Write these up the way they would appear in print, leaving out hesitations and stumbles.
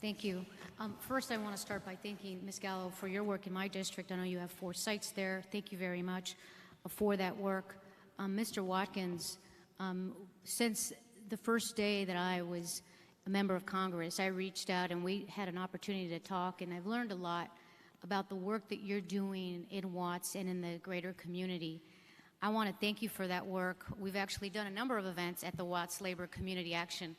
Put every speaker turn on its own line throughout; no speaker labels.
Thank you. First, I want to start by thanking Ms. Gallo for your work in my district. I know you have 4 sites there. Thank you very much for that work. Mr. Watkins, since the first day that I was a member of Congress, I reached out and we had an opportunity to talk, and I've learned a lot about the work that you're doing in Watts and in the greater community. I want to thank you for that work. We've actually done a number of events at the Watts Labor Community Action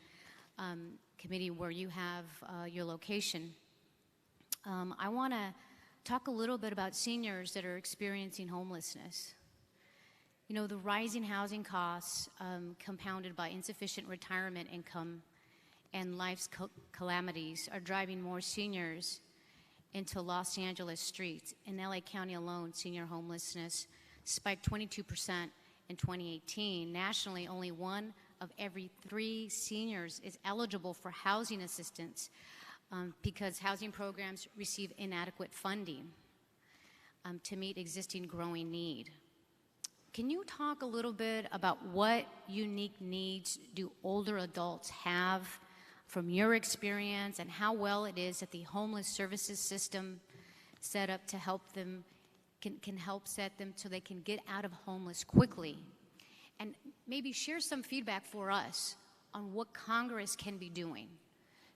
Committee where you have your location. I want to talk a little bit about seniors that are experiencing homelessness. You know, the rising housing costs compounded by insufficient retirement income and life's calamities are driving more seniors into Los Angeles streets. In LA County alone, senior homelessness spiked 22% in 2018. Nationally, only 1 of every 3 seniors is eligible for housing assistance because housing programs receive inadequate funding to meet existing growing need. Can you talk a little bit about what unique needs do older adults have from your experience, and how well it is that the homeless services system set up to help them, can help set them so they can get out of homeless quickly? And maybe share some feedback for us on what Congress can be doing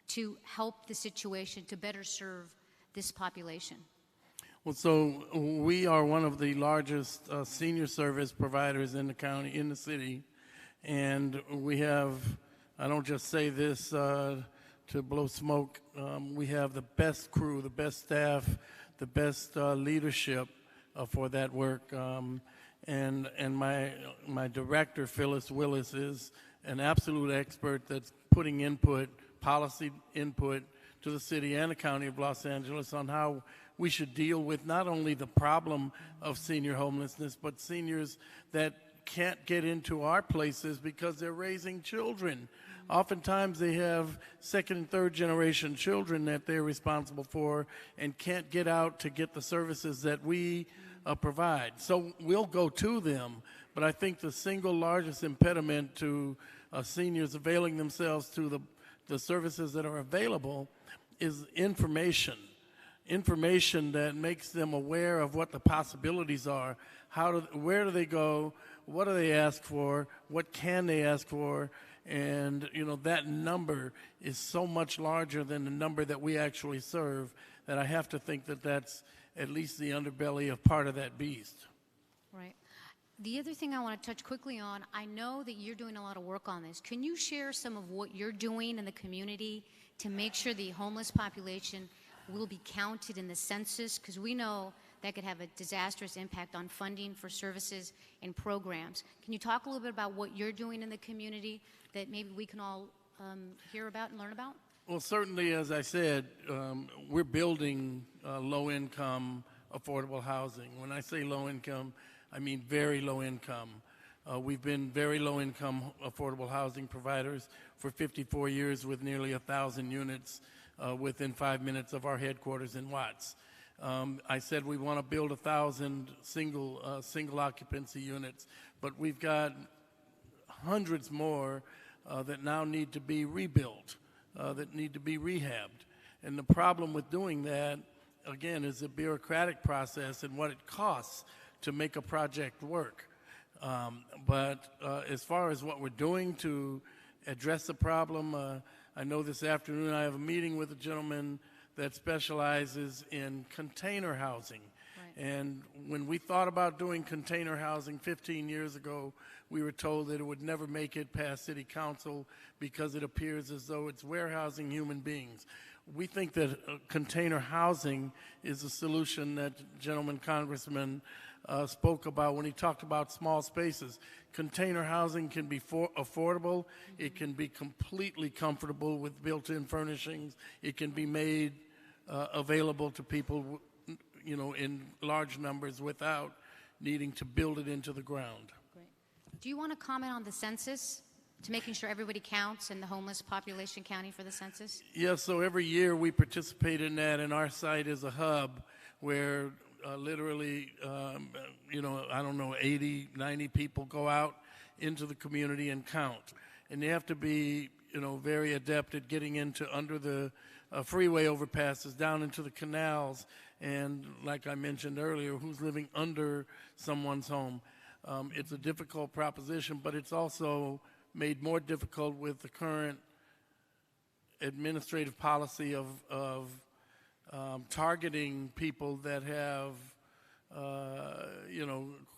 to help the situation to better serve this population.
Well, so we are one of the largest senior service providers in the county, in the city, and we have, I don't just say this to blow smoke, we have the best crew, the best staff, the best leadership for that work. And my director, Phyllis Willis, is an absolute expert that's putting input, policy input to the city and the county of Los Angeles on how we should deal with not only the problem of senior homelessness, but seniors that can't get into our places because they're raising children. Oftentimes they have 2nd and 3rd generation children that they're responsible for and can't get out to get the services that we provide. So we'll go to them, but I think the single largest impediment to seniors availing themselves to the services that are available is information that makes them aware of what the possibilities are. Where do they go? What do they ask for? What can they ask for? And you know, that number is so much larger than the number that we actually serve that I have to think that that's at least the underbelly of part of that beast.
Right. The other thing I want to touch quickly on, I know that you're doing a lot of work on this. Can you share some of what you're doing in the community to make sure the homeless population will be counted in the census? Because we know that could have a disastrous impact on funding for services and programs. Can you talk a little bit about what you're doing in the community that maybe we can all hear about and learn about?
Well, certainly, as I said, we're building low-income, affordable housing. When I say low-income, I mean very low-income. We've been very low-income affordable housing providers for 54 years with nearly 1,000 units within 5 minutes of our headquarters in Watts. I said we want to build 1,000 single occupancy units, but we've got hundreds more that now need to be rebuilt, that need to be rehabbed. And the problem with doing that, again, is the bureaucratic process and what it costs to make a project work. But as far as what we're doing to address the problem, I know this afternoon I have a meeting with a gentleman that specializes in container housing. Right. And when we thought about doing container housing 15 years ago, we were told that it would never make it past City Council because it appears as though it's warehousing human beings. We think that container housing is a solution that gentleman congressman spoke about when he talked about small spaces. Container housing can be affordable. It can be completely comfortable with built-in furnishings. It can be made available to people, you know, in large numbers without needing to build it into the ground.
Great. Do you want to comment on the census, to making sure everybody counts in the homeless population counting for the census?
Yes, so every year we participate in that, and our site is a hub where literally, you know, I don't know, 80, 90 people go out into the community and count. And they have to be very adept at getting into under the freeway overpasses, down into the canals, and like I mentioned earlier, who's living under someone's home. It's a difficult proposition, but it's also made more difficult with the current administrative policy of targeting people that have,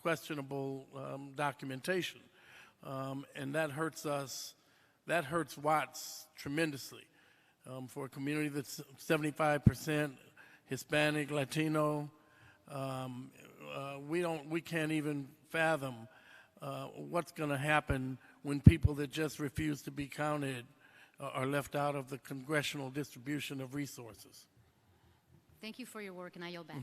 questionable documentation. And that hurts us, that hurts Watts tremendously. For a community that's 75% Hispanic, Latino, we can't even fathom what's going to happen when people that just refuse to be counted are left out of the congressional distribution of resources.
Thank you for your work, and I yield back.